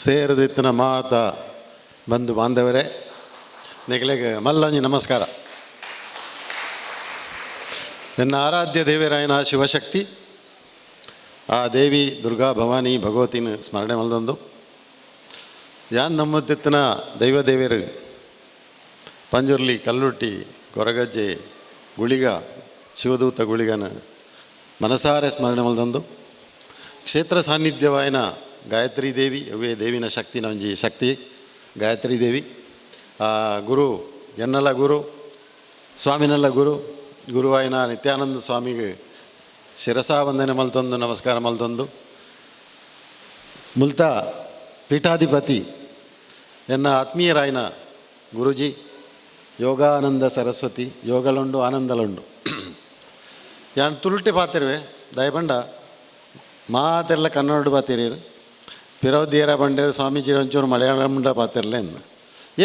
ಸೇರದಿತ್ತಿನ ಮಾತ ಬಂಧು ಬಾಂಧವರೇ, ನಿಗಲೆಗೆ ಮಲ್ಲಂಜಿ ನಮಸ್ಕಾರ. ನನ್ನ ಆರಾಧ್ಯ ದೇವರಾಯನ ಶಿವಶಕ್ತಿ ಆ ದೇವಿ ದುರ್ಗಾ ಭವಾನಿ ಭಗವತಿನ ಸ್ಮರಣೆ ಮಲ್ದೊಂದು ಯಾನ್ ನಮ್ಮತ್ತಿನ ದೈವ ದೇವರು ಪಂಜುರ್ಲಿ ಕಲ್ಲುಟ್ಟಿ ಕೊರಗಜ್ಜೆ ಗುಳಿಗ ಶಿವದೂತ ಗುಳಿಗನ ಮನಸಾರೆ ಸ್ಮರಣೆ ಮಲ್ದೊಂದು ಕ್ಷೇತ್ರ ಸಾನ್ನಿಧ್ಯವಾಯಿನ ಗಾಯತ್ರಿ ದೇವಿ ಅವೇ ದೇವಿನ ಶಕ್ತಿನ ಒಂಜಿ ಶಕ್ತಿ ಗಾಯತ್ರಿ ದೇವಿ. ಆ ಗುರು ಎನ್ನಲ್ಲ ಗುರು ಸ್ವಾಮಿನೆಲ್ಲ ಗುರುವಾಯಿನ ನಿತ್ಯಾನಂದ ಸ್ವಾಮಿಗೆ ಶಿರಸಾ ವಂದನೆ ಮಲ್ತೊಂದು ನಮಸ್ಕಾರ ಮಲ್ತೊಂದು ಮುಲ್ತಾ ಪೀಠಾಧಿಪತಿ ಎನ್ನ ಆತ್ಮೀಯರಾಯಿನ ಗುರುಜಿ ಯೋಗಾನಂದ ಸರಸ್ವತಿ ಯೋಗಲುಂಡು ಆನಂದಲುಂಡು ಯಾನ್ ತುಳುಟೆ ಪಾತಿರುವೆ ದಯಪಂಡ ಮಾತೆಲ್ಲ ಕನ್ನಡ ಪಾತಿರೀರು ಪಿರವದಿಯರ ಬಂಡೇರು ಸ್ವಾಮೀಜಿ ಒಂಚೂರು ಮಲಯಾಳಂಡ ಪಾತಿರಲ್ಲ ಎಂದು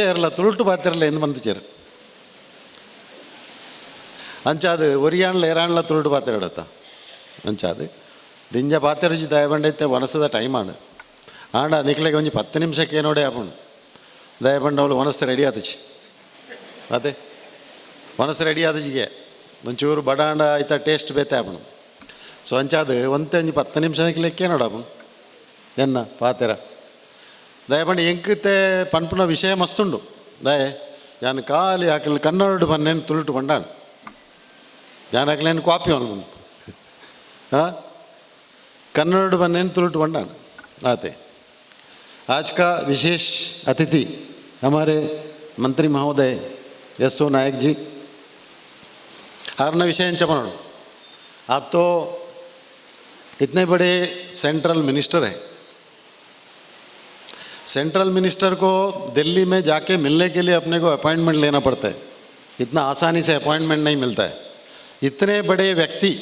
ಏರ್ಲ ತುಳುಟು ಪಾತಿರಲ್ಲ ಎಂದು ಬಂದಿಚೇರು ಅಂಚಾದು ಒರಿಯಾಣ್ಲ ಏರಾಣ್ಲ ತುಳುಟು ಪಾತಿರಡತ್ತ ಅಂಚಾದು ದಿಂಜ ಪಾತಿರುಜಿ ದಯಪಂಡೈತೆ ಒನಸದ ಟೈಮಾണ് ಆಂಡ ನಿಕ್ಲೆಗೆ ಒಂಜಿ 10 ನಿಮಿಷಕ್ಕೆ ನೋಡೇ ಆಪುಂಡು ದಯಪಂಡ ಅವಳು ಒನಸು ರೆಡಿ ಆತಚಿ ಅದೇ ಒನಸು ರೆಡಿ ಆದಜಿಗೆ ಒಂಚೂರು ಬಡಾಂಡ ಆಯ್ತಾ ಟೇಸ್ಟ್ ಬೇತೆ ಆಪುಂಡು. ಸೊ ಅಂಚಾದು ಒಂಜಿ 10 ನಿಮಿಷಕ್ಕೆ ಲೆಕ್ಕ ನೋಡಾಪುಂಡು ಎನ್ನ ಪಾತೆರ ದಯಪಂಡ ಎಂಕತೆ ಪನ್ಪುನ ವಿಷಯ ಮಸ್ತುಂಡು ದಯ ಯಾನ್ ಖಾಲಿ ಹಾಕಲು ಕನ್ನಡ ಬನ್ನೇನು ತುಳುಟು ಬಂಡಾಣ ಯಾನ್ ಹಾಕಲೇನು ಕಾಪಿ ಅನ್ಕೊಂಡು हाँ कन्नड़ बन्ने तुलट बंडान आते. आज का विशेष अतिथि हमारे मंत्री महोदय एसओ नायक जी. आरना विषय चपन आप तो इतने बड़े सेंट्रल मिनिस्टर हैं. सेंट्रल मिनिस्टर को दिल्ली में जाके मिलने के लिए अपने को अपॉइंटमेंट लेना पड़ता है. इतना आसानी से अपॉइंटमेंट नहीं मिलता है. इतने बड़े व्यक्ति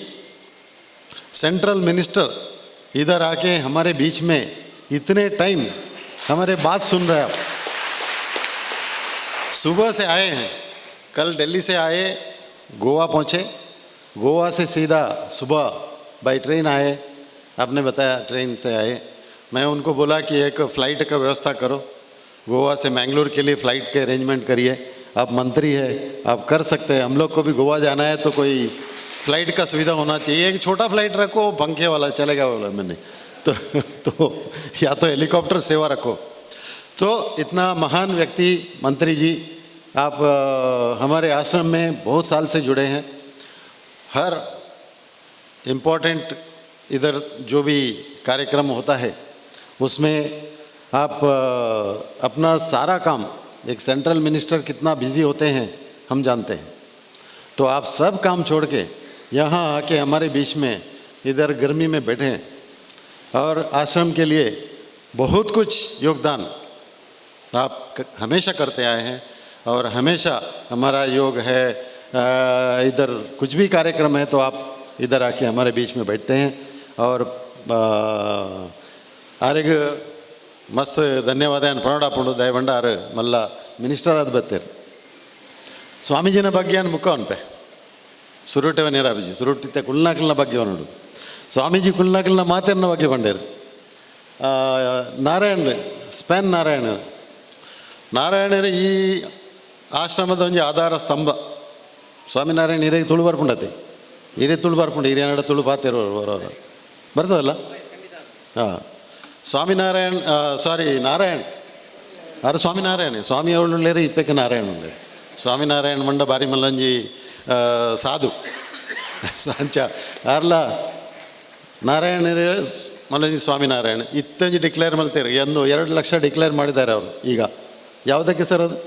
सेंट्रल मिनिस्टर इधर आके हमारे बीच में इतने टाइम हमारे बात सुन रहे हैं. सुबह से आए हैं, कल दिल्ली से आए, गोवा पहुँचे, गोवा से सीधा सुबह बाई ट्रेन आए. आपने बताया ट्रेन से आए. मैं उनको बोला कि एक फ़्लाइट का व्यवस्था करो, गोवा से मैंगलोर के लिए फ़्लाइट के अरेंजमेंट करिए. आप मंत्री है, आप कर सकते हैं. हम लोग को भी गोवा जाना है तो कोई फ़्लाइट का सुविधा होना चाहिए. एक छोटा फ़्लाइट रखो, पंखे वाला चलेगा बोला मैंने. तो या तो हेलीकॉप्टर सेवा रखो. तो इतना महान व्यक्ति मंत्री जी आप हमारे आश्रम में बहुत साल से जुड़े हैं. हर इम्पोर्टेंट इधर जो भी कार्यक्रम होता है उसमें आप अपना सारा काम, एक सेंट्रल मिनिस्टर कितना बिज़ी होते हैं हम जानते हैं. तो आप सब काम छोड़ के यहाँ आके हमारे बीच में इधर गर्मी में बैठे और आश्रम के लिए बहुत कुछ योगदान आप हमेशा करते आए हैं. और हमेशा हमारा योग है, इधर कुछ भी कार्यक्रम है तो आप इधर आके हमारे बीच में बैठते हैं. और आरेग मस्त धन्यवाद प्रणोडापुंडु दयबंडार मल्ल मिनिस्टर आद बत्तेर स्वामीजिन ಬಗ್ಗೆ ಮುಖವನ್ಪೆ ಸುರುಟೆವ ನೀರಾಬಿಜಿ ಸುರುಟಿತ್ತೆ ಕುಲ್ನಾಕಲ್ನ ಬಗ್ಗೆ ನೋಡು. ಸ್ವಾಮೀಜಿ ಕುಲ್ನಾಕಲ್ನ ಮಾತೇನ ಬಗ್ಗೆ ಬಂಡೇರು. ನಾರಾಯಣ ಸ್ಪೇನ್ ನಾರಾಯಣರು ಈ ಆಶ್ರಮದ ಒಂಜಿ ಆಧಾರ ಸ್ತಂಭ. ಸ್ವಾಮಿನಾರಾಯಣ ಹಿರೇ ತುಳು ಬರ್ಪುಂಡತೆ ಹಿರೇ ತುಳು ಬರ್ಪುಂಡು ಹಿರಿಯನಡ ತುಳು ಪಾತೇರು ಬರ್ತದಲ್ಲ. ಹಾಂ ಸ್ವಾಮಿನಾರಾಯಣ ನಾರಾಯಣ ಅರೆ ಸ್ವಾಮಿನಾರಾಯಣ ಸ್ವಾಮಿ ಅವಳುಳ್ಳೇರಿ ಇಪ್ಪಕ್ಕೆ ನಾರಾಯಣ ಉಂಡೆ ಸ್ವಾಮಿನಾರಾಯಣ ಮಂಡ ಬಾರಿ ಮಲ್ಲಂಜಿ ಸಾಧು ಸಂಚ ಅರ್ಲ ನಾರಾಯಣ ಮಲ್ಲಂಜಿ ಸ್ವಾಮಿನಾರಾಯಣ ಇತ್ತಂಜಿ ಡಿಕ್ಲೇರ್ ಮಾಡ್ತಾರೆ. 2 ಲಕ್ಷ ಡಿಕ್ಲೇರ್ ಮಾಡಿದ್ದಾರೆ ಅವರು. ಈಗ ಯಾವುದಕ್ಕೆ ಸರ್ ಅದು?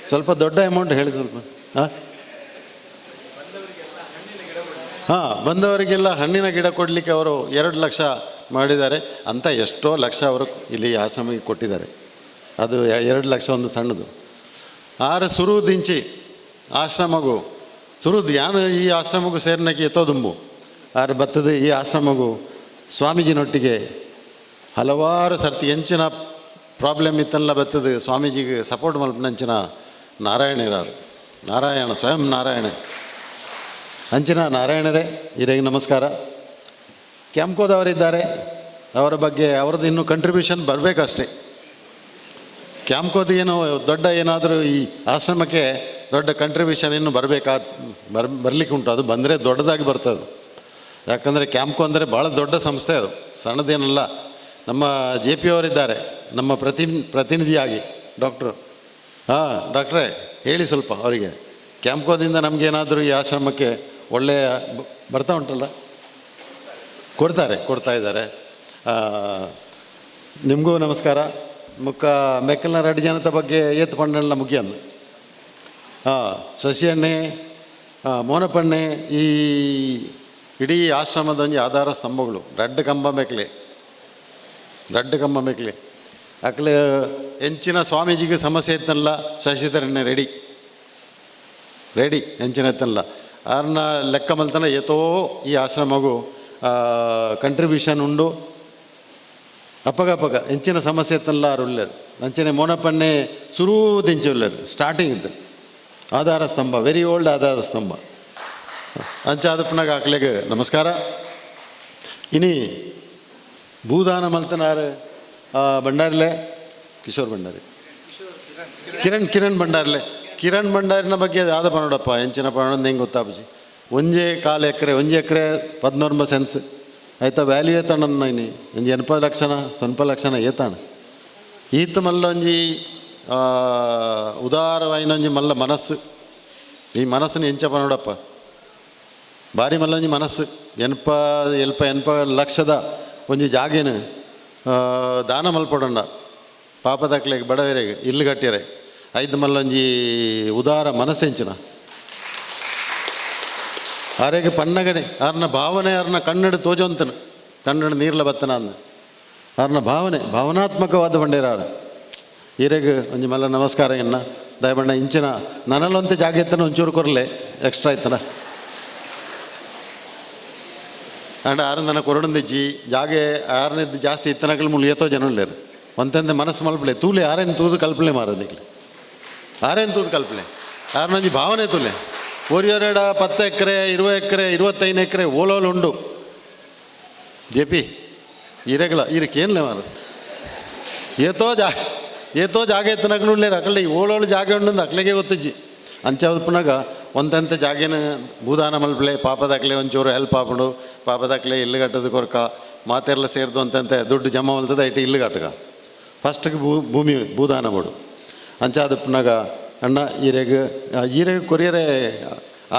ಸ್ವಲ್ಪ ದೊಡ್ಡ ಅಮೌಂಟ್ ಹೇಳಿ ಸ್ವಲ್ಪ. ಹಾಂ ಬಂದವರಿಗೆಲ್ಲ ಹಣ್ಣಿನ ಗಿಡ ಕೊಡಲಿಕ್ಕೆ ಅವರು 2 ಲಕ್ಷ ಮಾಡಿದ್ದಾರೆ ಅಂತ. ಎಷ್ಟೋ ಲಕ್ಷ ಅವರು ಇಲ್ಲಿ ಆಶ್ರಮಕ್ಕೆ ಕೊಟ್ಟಿದ್ದಾರೆ. ಅದು 2 ಲಕ್ಷ ಒಂದು ಸಣ್ಣದು. ಆರು ಸುರುದಿಂಚಿ ಆಶ್ರಮಗೂ ಸುರುದು ಯಾನು ಈ ಆಶ್ರಮಗೂ ಸೇರ್ನಕ್ಕೆ ಎತ್ತೋದುಂಬು ಆರು ಬತ್ತದ ಈ ಆಶ್ರಮಗೂ ಸ್ವಾಮೀಜಿನೊಟ್ಟಿಗೆ ಹಲವಾರು ಸರ್ತಿ ಎಂಚಿನ ಪ್ರಾಬ್ಲಮ್ ಇತ್ತಲ್ಲ ಬತ್ತದ ಸ್ವಾಮೀಜಿಗೆ ಸಪೋರ್ಟ್ ಮಲ್ಪನಂಚಿನ ನಾರಾಯಣ ಸ್ವಯಂ ನಾರಾಯಣ ಅಂಚಿನ ನಾರಾಯಣರೇ ಹಿರೇಗೆ ನಮಸ್ಕಾರ. ಕೆಂಪೋದವರಿದ್ದಾರೆ, ಅವರ ಬಗ್ಗೆ ಅವ್ರದ್ದು ಇನ್ನೂ ಕಂಟ್ರಿಬ್ಯೂಷನ್ ಬರಬೇಕಷ್ಟೇ. ಕ್ಯಾಂಪ್ಕೋದು ಏನೋ ದೊಡ್ಡ ಏನಾದರೂ ಈ ಆಶ್ರಮಕ್ಕೆ ದೊಡ್ಡ ಕಂಟ್ರಿಬ್ಯೂಷನ್ ಇನ್ನು ಬರಲಿಕ್ಕೆ ಉಂಟು. ಅದು ಬಂದರೆ ದೊಡ್ಡದಾಗಿ ಬರ್ತದೆ. ಯಾಕಂದರೆ ಕ್ಯಾಂಪ್ಕೋ ಅಂದರೆ ಭಾಳ ದೊಡ್ಡ ಸಂಸ್ಥೆ, ಅದು ಸಣ್ಣದೇನಲ್ಲ. ನಮ್ಮ ಜೆ ಪಿ ಅವರಿದ್ದಾರೆ ನಮ್ಮ ಪ್ರತಿನಿಧಿಯಾಗಿ, ಡಾಕ್ಟ್ರು. ಡಾಕ್ಟ್ರೇ ಹೇಳಿ ಸ್ವಲ್ಪ ಅವರಿಗೆ, ಕ್ಯಾಂಪ್ಕೋದಿಂದ ನಮಗೇನಾದರೂ ಈ ಆಶ್ರಮಕ್ಕೆ ಒಳ್ಳೆಯ ಬರ್ತಾ ಉಂಟಲ್ಲ, ಕೊಡ್ತಾ ಇದ್ದಾರೆ. ನಿಮಗೂ ನಮಸ್ಕಾರ. ಮೆಕ್ಕಲ್ನ ರೆಡ್ಡಿ ಜನತೆ ಬಗ್ಗೆ ಏತ್ ಪಂಡಲ್ಲ ಮುಗಿಯಂದು ಶಶಿಯಣ್ಣೆ ಮೋನಪಣ್ಣೆ ಈ ಇಡೀ ಆಶ್ರಮದ ಒಂಜಿ ಆಧಾರ ಸ್ತಂಭಗಳು. ರೆಡ್ ಕಂಬ ಮೇಕ್ಲೆ ಅಕ್ಲೆ ಎಂಚಿನ ಸ್ವಾಮೀಜಿಗೆ ಸಮಸ್ಯೆ ಇತ್ತಲ್ಲ, ಶಶಿಧರಣ್ಣ ರೆಡಿ ಎಂಚಿನ ಇತ್ತಲ್ಲ ಅವ್ರನ್ನ ಲೆಕ್ಕ ಮಲ್ತನ ಏತೋ ಈ ಆಶ್ರಮಗೂ ಕಂಟ್ರಿಬ್ಯೂಷನ್ ಉಂಡು. ಅಪ್ಪಗ ಎಂಚಿನ ಸಮಸ್ಯೆ ಇತ್ತಲ್ಲ ಅವ್ರು ಉಳ್ಳರು. ಅಂಚನೆ ಮೋನಪ್ಪಣ್ಣೆ ಸುರುದಿಂಚೆ ಉಳ್ಳರು ಸ್ಟಾರ್ಟಿಂಗ್ ಇದ್ದು ಆಧಾರ ಸ್ತಂಭ, ವೆರಿ ಓಲ್ಡ್ ಆಧಾರ ಸ್ತಂಭ. ಅಂಚಾದಪ್ಪನಾಗ ಆಕ್ಲೆಗೆ ನಮಸ್ಕಾರ. ಇನಿ ಭೂದಾನ ಮಲ್ತನಾರು ಭಂಡಾರ್ಲೆ ಕಿಶೋರ್ ಭಂಡಾರಿ, ಕಿರಣ್ ಭಂಡಾರಿನ ಬಗ್ಗೆ ಯಾವ್ದು ಪನ್ನೋಡಪ್ಪ ಎಂಚಿನ ಪನ್ನೋದು ಹೆಂಗೆ ಗೊತ್ತಾಪಜಿ. 1.4 ಎಕರೆ 1 ಎಕರೆ 14 ಸೆನ್ಸ್ ಆಯ್ತಾ. ವ್ಯಾಲ್ಯೂ ಏತಾಣನ್ನ ಇನಿ ಒಂಜಿ 80 ಲಕ್ಷನ ಏತಾಣ ಈತ ಮಲ್ಲ ಒಂಜಿ ಉದಾರವಾಯಿನೊಂಜಿ ಮಲ್ಲ ಮನಸ್ಸು. ಈ ಮನಸ್ಸನ್ನು ಎಂಚ ಪನ್ನೋಡಪ್ಪ ಭಾರಿ ಮಲ್ಲ ಒಂಜಿ ಮನಸ್ಸು. 80 ಲಕ್ಷದ ಒಂಜಿ ಜಾಗೇನು ದಾನ ಮಲ್ಪಡೋಣ ಪಾಪದಕ್ಲೆಗೆ ಬಡವರಿಗೆ ಇಲ್ಲು ಕಟ್ಟಿರೆ 5 ಮಲ್ಲೊಂಜಿ ಉದಾರ ಮನಸ್ಸೆಂಚಿನ ಆರೆಗೆ ಪನ್ನಗನೆ ಅವ್ರನ್ನ ಭಾವನೆ ಅವ್ರನ್ನ ಕನ್ನಡ ತೋಜೊಂತನು ಕನ್ನಡ ನೀರ್ಲ ಬತ್ತನ ಅಂದ ಅವ್ರನ್ನ ಭಾವನಾತ್ಮಕವಾದ ಬಂಡೇರ ಈರೆಗೆ ಒಂಜಿ ಮಲ್ಲ ನಮಸ್ಕಾರ ಎನ್ನ ದಯಬಣ್ಣ ಇಂಚಿನ ನನ್ನಲ್ಲೊಂತೆ ಜಾಗ ಇತ್ತನ ಒಂಚೂರು ಕೊರಲೆ ಎಕ್ಸ್ಟ್ರಾ ಇತ್ತನ ಅಂಡ್ ಆರು ನನ್ನ ಕೊರಡಂದಿಜ್ಜಿ ಜಾಗೆ ಆರನೇದು ಜಾಸ್ತಿ ಇತ್ತನಗಳು ಮುಳಿಯತೋ ಜನ ಉಳ್ಳೇರು ಒಂತಂದೆ ಮನಸ್ಸು ಮಲ್ಪಲೆ ತೂಲೆ ಆರೇನು ತೂದು ಕಲ್ಪಲೆ ಮಾರೋದಿಕ್ಲೆ ಆರೇನು ತೂದು ಕಲ್ಪಲೆ ಆರನೊಂಜಿ ಭಾವನೆ ತೂಲೆ ಓರಿಯೋರೆಡ 10 ಎಕರೆ 20 ಎಕರೆ 25 ಎಕರೆ ಓಲೋಲು ಉಂಡು ಜೆ ಪಿ ಇರೆಗಳ ಇರಕ್ಕೇನ್ಲೆ ಮಾರು ಏತೋ ಜಾಗ ಎತ್ತನಗಳು ಉಳ್ಳೇರು ಅಕಲ್ಲೆ ಈ ಓಲೋಳು ಜಾಗ ಉಂಡು ಅಕ್ಲೆಗೆ ಗೊತ್ತಜ್ಜಿ ಅಂಚಾವಪ್ಪನಾಗ ಒಂದಂತೆ ಜಾಗೇನು ಭೂದಾನ ಮಲ್ಪಲೆ ಪಾಪದಾಕ್ಲೆ ಒಂಚೂರು ಹೆಲ್ಪ್ ಆಪುಂಡು ಪಾಪದಾಕ್ಲೆ ಇಲ್ಲು ಕಟ್ಟೋದು ಕೊರಕ ಮಾತೆಲ್ಲ ಸೇರಿದು ಅಂತಂತೆ ದುಡ್ಡು ಜಮಾ ಮಲ್ತದ ಐಟಿ ಇಲ್ಲು ಕಟ್ಟಗ ಫಸ್ಟ್ಗೆ ಭೂಮಿ ಭೂದಾನ ಮಾಡು ಅಂಚಾದಪ್ಪನಾಗ ಅಣ್ಣ ಈರೆಗೆ ಕೊರಿಯರೆ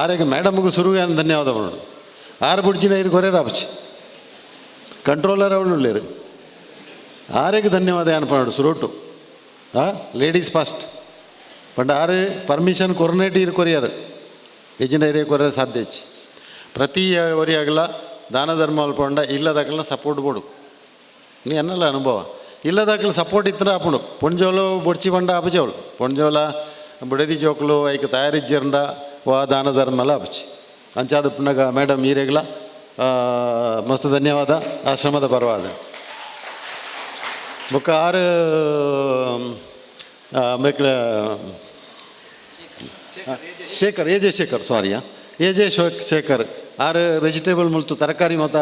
ಆರೆಗೆ ಮೇಡಮ್ಗೂ ಸುರುವೆ ಅನ್ನ ಧನ್ಯವಾದ ಮಾಡು ಆರು ಬುಡ್ಜಿನ ಇದು ಕೊರಿಯರ ಆಪಚ್ಚಿ ಕಂಟ್ರೋಲರ್ ಅವಳು ಉಳ್ಳೇರು ಆರೆಗೆ ಧನ್ಯವಾದ ಅನ್ಪಡು ಸುರೋಟು ಲೇಡೀಸ್ ಫಸ್ಟ್ ಪಂಡ ಆರು ಪರ್ಮಿಷನ್ ಕೊರ್ನೇಟಿ ಇರು ಕೊರಿಯರು ಹೆಜ್ಜಿನ ಏರಿಯಾ ಕೊರಿಯರ್ ಸಾಧ್ಯ ಹೆಚ್ಚಿ ಪ್ರತಿ ವರಿಯಾಗಲ ದಾನ ಧರ್ಮ ಅಲ್ಪಂಡ ಇಲ್ಲದಾಗಲ ಸಪೋರ್ಟ್ ಬೋಡು ನೀ ಅನ್ನಲ್ಲ ಅನುಭವ ಇಲ್ಲದಾಗಲ ಸಪೋರ್ಟ್ ಇತ್ತಂದ್ರೆ ಆಪುಂಡು ಪೊಂಜೋಲು ಬೊಡ್ಚಿ ಬಂಡ ಆಪಜವಳು ಪೊಂಜೋಲ ಬುಡದಿ ಜೋಕ್ಲು ಐಕ ತಯಾರಿಜ್ಜರಂಡ ವಾ ದಾನ ಧರ್ಮ ಎಲ್ಲ ಆಪಚ್ಚಿ ಅಂಚಾದಪ್ಪನಾಗ ಮೇಡಮ್ ಈರೆಗ್ಲ ಮಸ್ತ್ ಧನ್ಯವಾದ ಆಶ್ರಮದ ಪರವಾದ ಬೊಕ್ಕ ಆರು ಬೇಕಲ ಶೇಖರ್ ಎ ಜೆ ಶೇಖರ್ ಆರು ವೆಜಿಟೇಬಲ್ ಮುಲ್ತು ತರಕಾರಿ ಮಾತ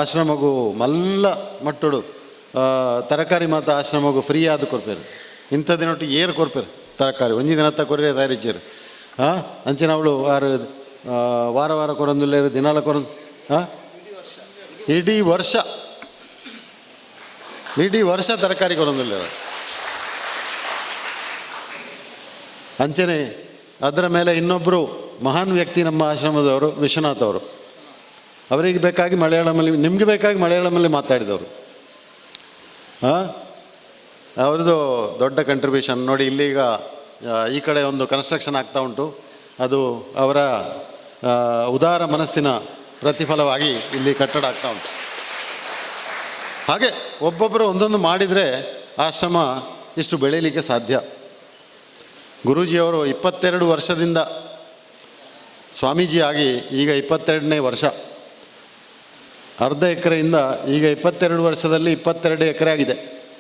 ಆಶ್ರಮಗೂ ಮಲ್ಲ ಮಟ್ಟುಡು ತರಕಾರಿ ಮಾತ ಆಶ್ರಮಗೂ ಫ್ರೀ ಆದ ಕೊರ್ಪೇರು ಇಂಥ ದಿನೊಟ್ಟು ಏರು ಕೊರ್ಪೇರು ತರಕಾರಿ ಒಂಜಿ ದಿನ ಕೊರ್ರೆ ತಯಾರಿಜ್ಜೇರು ಅಂಚಿನ ಅವಳು ಆರು ವಾರ ಕೊರೊಂದುಲ್ಲೇರು ದಿನಾಲ ಕೊರೊಂದು ಇಡೀ ವರ್ಷ ತರಕಾರಿ ಕೊರೊಂದುಲ್ಲೇರು ಅಂಚನೆ ಅದರ ಮೇಲೆ ಇನ್ನೊಬ್ಬರು ಮಹಾನ್ ವ್ಯಕ್ತಿ ನಮ್ಮ ಆಶ್ರಮದವರು ವಿಶ್ವನಾಥ್ ಅವರು ಅವರಿಗೆ ಬೇಕಾಗಿ ಮಲಯಾಳಮಲ್ಲಿ ನಿಮಗೆ ಬೇಕಾಗಿ ಮಲಯಾಳಮಲ್ಲಿ ಮಾತಾಡಿದವರು ಅವ್ರದ್ದು ದೊಡ್ಡ ಕಂಟ್ರಿಬ್ಯೂಷನ್ ನೋಡಿ. ಇಲ್ಲೀಗ ಈ ಕಡೆ ಒಂದು ಕನ್ಸ್ಟ್ರಕ್ಷನ್ ಆಗ್ತಾ ಉಂಟು. ಅದು ಅವರ ಉದಾರ ಮನಸ್ಸಿನ ಪ್ರತಿಫಲವಾಗಿ ಇಲ್ಲಿ ಕಟ್ಟಡ ಆಗ್ತಾ ಉಂಟು. ಹಾಗೆ ಒಬ್ಬೊಬ್ಬರು ಒಂದೊಂದು ಮಾಡಿದರೆ ಆಶ್ರಮ ಇಷ್ಟು ಬೆಳೀಲಿಕ್ಕೆ ಸಾಧ್ಯ. ಗುರೂಜಿಯವರು 22 ವರ್ಷದಿಂದ ಸ್ವಾಮೀಜಿ ಆಗಿ ಈಗ 22ನೇ ವರ್ಷ. ಅರ್ಧ ಎಕರೆಯಿಂದ ಈಗ 22 ವರ್ಷದಲ್ಲಿ 22 ಎಕರೆ ಆಗಿದೆ.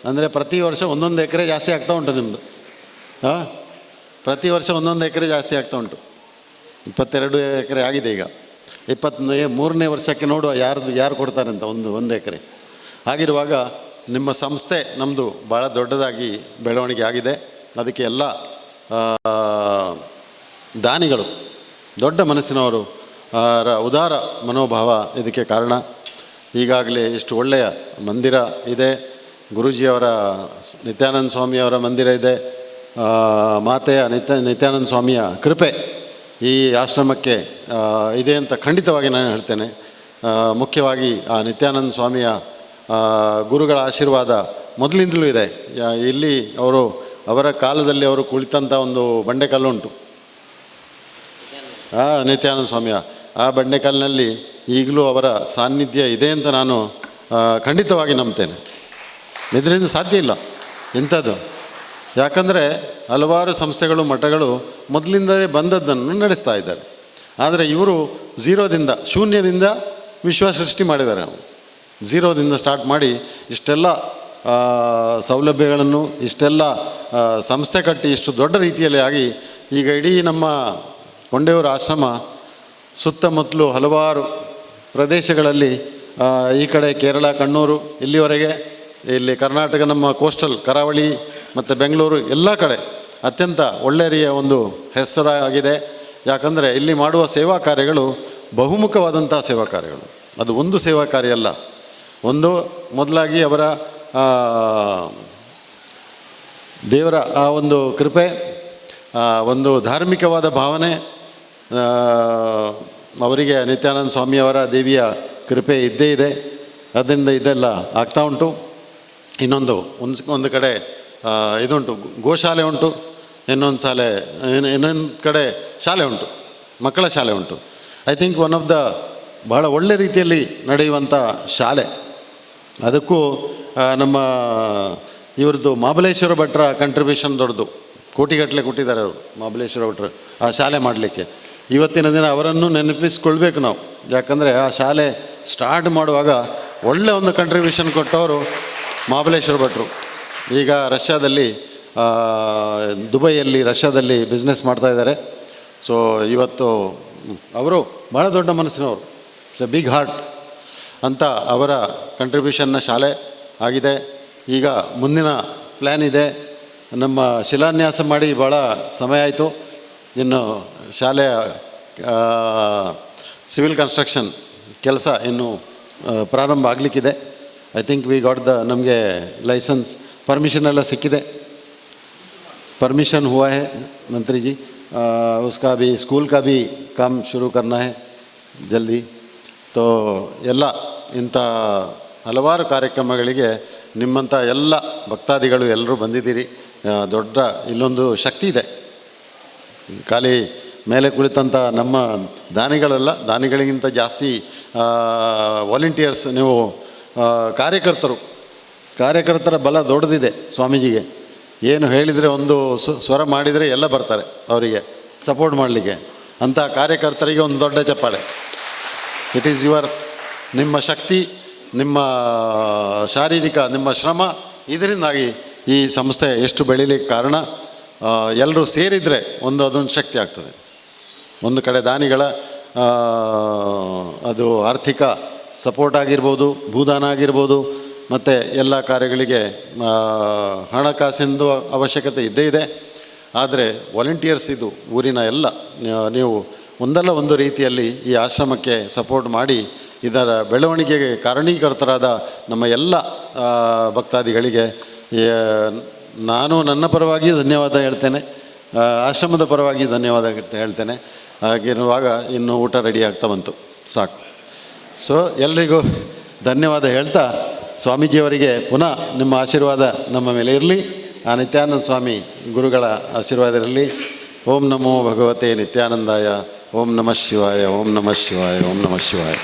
ಅಂದರೆ ಪ್ರತಿ ವರ್ಷ 1 ಎಕರೆ ಜಾಸ್ತಿ ಆಗ್ತಾ ಉಂಟು ನಿಮ್ಮದು. ಪ್ರತಿ ವರ್ಷ 1 ಎಕರೆ ಜಾಸ್ತಿ ಆಗ್ತಾ ಉಂಟು. 22 ಎಕರೆ ಆಗಿದೆ ಈಗ. 23ನೇ ವರ್ಷಕ್ಕೆ ನೋಡುವ ಯಾರು ಕೊಡ್ತಾರೆ ಅಂತ ಒಂದು ಎಕರೆ. ಹಾಗಿರುವಾಗ ನಿಮ್ಮ ಸಂಸ್ಥೆ ನಮ್ಮದು ಭಾಳ ದೊಡ್ಡದಾಗಿ ಬೆಳವಣಿಗೆ ಆಗಿದೆ. ಅದಕ್ಕೆ ಎಲ್ಲ ದಾನಿಗಳು ದೊಡ್ಡ ಮನಸ್ಸಿನವರು ಉದಾರ ಮನೋಭಾವ ಇದಕ್ಕೆ ಕಾರಣ. ಈಗಾಗಲೇ ಎಷ್ಟು ಒಳ್ಳೆಯ ಮಂದಿರ ಇದೆ. ಗುರೂಜಿಯವರ ನಿತ್ಯಾನಂದ ಸ್ವಾಮಿಯವರ ಮಂದಿರ ಇದೆ. ಮಾತೆಯ ನಿತ್ಯಾನಂದ ಸ್ವಾಮಿಯ ಕೃಪೆ ಈ ಆಶ್ರಮಕ್ಕೆ ಇದೆ ಅಂತ ಖಂಡಿತವಾಗಿ ನಾನು ಹೇಳ್ತೇನೆ. ಮುಖ್ಯವಾಗಿ ಆ ನಿತ್ಯಾನಂದ ಸ್ವಾಮಿಯ ಗುರುಗಳ ಆಶೀರ್ವಾದ ಮೊದಲಿಂದಲೂ ಇದೆ. ಇಲ್ಲಿ ಅವರ ಕಾಲದಲ್ಲಿ ಅವರು ಕುಳಿತಂಥ ಒಂದು ಬಂಡೆಕಲ್ಲುಂಟು, ನಿತ್ಯಾನಂದ ಸ್ವಾಮಿಯ ಆ ಬಂಡೆಕಲ್ಲಿನಲ್ಲಿ ಈಗಲೂ ಅವರ ಸಾನ್ನಿಧ್ಯ ಇದೆ ಅಂತ ನಾನು ಖಂಡಿತವಾಗಿ ನಂಬ್ತೇನೆ. ಇದರಿಂದ ಸಾಧ್ಯ ಇಲ್ಲ ಇಂಥದ್ದು. ಯಾಕಂದರೆ ಹಲವಾರು ಸಂಸ್ಥೆಗಳು ಮಠಗಳು ಮೊದಲಿಂದಲೇ ಬಂದದ್ದನ್ನು ನಡೆಸ್ತಾ ಇದ್ದಾರೆ. ಆದರೆ ಇವರು ಶೂನ್ಯದಿಂದ ವಿಶ್ವ ಸೃಷ್ಟಿ ಮಾಡಿದ್ದಾರೆ. ಝೀರೋದಿಂದ ಸ್ಟಾರ್ಟ್ ಮಾಡಿ ಇಷ್ಟೆಲ್ಲ ಸೌಲಭ್ಯಗಳನ್ನು ಇಷ್ಟೆಲ್ಲ ಸಂಸ್ಥೆ ಕಟ್ಟಿ ಇಷ್ಟು ದೊಡ್ಡ ರೀತಿಯಲ್ಲಿ ಆಗಿ ಈಗ ಇಡೀ ನಮ್ಮ ಕೊಂಡೆಯೂರು ಆಶ್ರಮ ಸುತ್ತಮುತ್ತಲು ಹಲವಾರು ಪ್ರದೇಶಗಳಲ್ಲಿ ಈ ಕಡೆ ಕೇರಳ ಕಣ್ಣೂರು ಇಲ್ಲಿವರೆಗೆ, ಇಲ್ಲಿ ಕರ್ನಾಟಕ ನಮ್ಮ ಕೋಸ್ಟಲ್ ಕರಾವಳಿ ಮತ್ತು ಬೆಂಗಳೂರು ಎಲ್ಲ ಕಡೆ ಅತ್ಯಂತ ಒಳ್ಳೆಯ ಒಂದು ಹೆಸರಾಗಿದೆ. ಯಾಕಂದರೆ ಇಲ್ಲಿ ಮಾಡುವ ಸೇವಾ ಕಾರ್ಯಗಳು ಬಹುಮುಖವಾದಂಥ ಸೇವಾ ಕಾರ್ಯಗಳು. ಅದು ಒಂದು ಸೇವಾ ಕಾರ್ಯ ಅಲ್ಲ. ಮೊದಲಾಗಿ ಅವರ ದೇವರ ಆ ಒಂದು ಕೃಪೆ, ಒಂದು ಧಾರ್ಮಿಕವಾದ ಭಾವನೆ, ಅವರಿಗೆ ನಿತ್ಯಾನಂದ ಸ್ವಾಮಿಯವರ ದೇವಿಯ ಕೃಪೆ ಇದ್ದೇ ಇದೆ. ಅದರಿಂದ ಇದೆಲ್ಲ ಆಗ್ತಾ ಉಂಟು. ಒಂದು ಕಡೆ ಇದುಂಟು, ಗೋಶಾಲೆ ಉಂಟು, ಇನ್ನೊಂದು ಕಡೆ ಶಾಲೆ ಉಂಟು, ಮಕ್ಕಳ ಶಾಲೆ ಉಂಟು. I think one of the ಬಹಳ ಒಳ್ಳೆ ರೀತಿಯಲ್ಲಿ ನಡೆಯುವಂಥ ಶಾಲೆ. ಅದಕ್ಕೂ ನಮ್ಮ ಇವ್ರದ್ದು ಮಹಾಬಲೇಶ್ವರ ಭಟ್ರ ಕಂಟ್ರಿಬ್ಯೂಷನ್ ದೊಡ್ಡದು. ಕೋಟಿಗಟ್ಟಲೆ ಕೊಟ್ಟಿದ್ದಾರೆ ಅವರು ಮಹಾಬಲೇಶ್ವರ ಭಟ್ರು ಆ ಶಾಲೆ ಮಾಡಲಿಕ್ಕೆ. ಇವತ್ತಿನ ದಿನ ಅವರನ್ನು ನೆನಪಿಸ್ಕೊಳ್ಬೇಕು ನಾವು. ಯಾಕಂದರೆ ಆ ಶಾಲೆ ಸ್ಟಾರ್ಟ್ ಮಾಡುವಾಗ ಒಳ್ಳೆ ಒಂದು ಕಂಟ್ರಿಬ್ಯೂಷನ್ ಕೊಟ್ಟವರು ಮಹಾಬಲೇಶ್ವರ ಭಟ್ರು. ಈಗ ದುಬೈಯಲ್ಲಿ ರಷ್ಯಾದಲ್ಲಿ ಬಿಸ್ನೆಸ್ ಮಾಡ್ತಾಯಿದ್ದಾರೆ. ಸೊ ಇವತ್ತು ಅವರು ಭಾಳ ದೊಡ್ಡ ಮನಸ್ಸಿನವರು, ಇಟ್ಸ್ ಎ ಬಿಗ್ ಹಾರ್ಟ್ ಅಂತ ಅವರ ಕಂಟ್ರಿಬ್ಯೂಷನ್ನ ಶಾಲೆ ಆಗಿದೆ. ಈಗ ಮುಂದಿನ ಪ್ಲ್ಯಾನ್ ಇದೆ. ನಮ್ಮ ಶಿಲಾನ್ಯಾಸ ಮಾಡಿ ಭಾಳ ಸಮಯ ಆಯಿತು. ಇನ್ನು ಶಾಲೆಯ ಸಿವಿಲ್ ಕನ್ಸ್ಟ್ರಕ್ಷನ್ ಕೆಲಸ ಇನ್ನು ಪ್ರಾರಂಭ ಆಗಲಿಕ್ಕಿದೆ. ಐ ಥಿಂಕ್ ವಿ ಗಾಟ್ ನಮಗೆ ಲೈಸೆನ್ಸ್ परमिशन ಎಲ್ಲ ಸಿಕ್ಕಿದೆ. परमिशन हुआ है मंत्री जी. उसका भी स्कूल का भी काम शुरू करना है जल्दी. तो ಎಲ್ಲ ಇಂಥ ಹಲವಾರು ಕಾರ್ಯಕ್ರಮಗಳಿಗೆ ನಿಮ್ಮಂಥ ಎಲ್ಲ ಭಕ್ತಾದಿಗಳು ಎಲ್ಲರೂ ಬಂದಿದ್ದೀರಿ. ದೊಡ್ಡ ಇಲ್ಲೊಂದು ಶಕ್ತಿ ಇದೆ. ಖಾಲಿ ಮೇಲೆ ಕುಳಿತಂಥ ನಮ್ಮ ದಾನಿಗಳಿಗಿಂತ ಜಾಸ್ತಿ ವಾಲಂಟಿಯರ್ಸ್, ನೀವು ಕಾರ್ಯಕರ್ತರ ಬಲ ದೊಡ್ಡದಿದೆ ಸ್ವಾಮೀಜಿಗೆ. ಏನು ಹೇಳಿದರೆ ಒಂದು ಸ್ವರ ಮಾಡಿದರೆ ಎಲ್ಲ ಬರ್ತಾರೆ ಅವರಿಗೆ ಸಪೋರ್ಟ್ ಮಾಡಲಿಕ್ಕೆ. ಅಂಥ ಕಾರ್ಯಕರ್ತರಿಗೆ ಒಂದು ದೊಡ್ಡ ಚಪ್ಪಾಳೆ. ಇಟ್ ಈಸ್ ನಿಮ್ಮ ಶಕ್ತಿ, ನಿಮ್ಮ ಶಾರೀರಿಕ, ನಿಮ್ಮ ಶ್ರಮ, ಇದರಿಂದಾಗಿ ಈ ಸಂಸ್ಥೆ ಎಷ್ಟು ಬೆಳೀಲಿಕ್ಕೆ ಕಾರಣ. ಎಲ್ಲರೂ ಸೇರಿದರೆ ಅದೊಂದು ಶಕ್ತಿ ಆಗ್ತದೆ. ಒಂದು ಕಡೆ ದಾನಿಗಳ ಅದು ಆರ್ಥಿಕ ಸಪೋರ್ಟ್ ಆಗಿರ್ಬೋದು, ಭೂದಾನ ಆಗಿರ್ಬೋದು, ಮತ್ತು ಎಲ್ಲ ಕಾರ್ಯಗಳಿಗೆ ಹಣಕಾಸಿಂದು ಅವಶ್ಯಕತೆ ಇದ್ದೇ ಇದೆ. ಆದರೆ ವಾಲಂಟಿಯರ್ಸ್ ಇದು ಊರಿನ ಎಲ್ಲ ನೀವು ಒಂದಲ್ಲ ಒಂದು ರೀತಿಯಲ್ಲಿ ಈ ಆಶ್ರಮಕ್ಕೆ ಸಪೋರ್ಟ್ ಮಾಡಿ ಇದರ ಬೆಳವಣಿಗೆಗೆ ಕಾರಣೀಕರ್ತರಾದ ನಮ್ಮ ಎಲ್ಲ ಭಕ್ತಾದಿಗಳಿಗೆ ನಾನು ನನ್ನ ಪರವಾಗಿಯೂ ಧನ್ಯವಾದ ಹೇಳ್ತೇನೆ, ಆಶ್ರಮದ ಪರವಾಗಿ ಧನ್ಯವಾದ ಹೇಳ್ತೇನೆ. ಹಾಗಿರುವಾಗ ಇನ್ನು ಊಟ ರೆಡಿ ಆಗ್ತಾ ಬಂತು, ಸಾಕು. ಸೊ ಎಲ್ರಿಗೂ ಧನ್ಯವಾದ ಹೇಳ್ತಾ, ಸ್ವಾಮೀಜಿಯವರಿಗೆ ಪುನಃ ನಿಮ್ಮ ಆಶೀರ್ವಾದ ನಮ್ಮ ಮೇಲೆ ಇರಲಿ. ಆ ನಿತ್ಯಾನಂದ ಸ್ವಾಮಿ ಗುರುಗಳ ಆಶೀರ್ವಾದ ಇರಲಿ. ಓಂ ನಮೋ ಭಗವತೆ ನಿತ್ಯಾನಂದಾಯ. ಓಂ ನಮಃ ಶಿವಾಯ. ಓಂ ನಮಃ ಶಿವಾಯ. ಓಂ ನಮಃ ಶಿವಾಯ.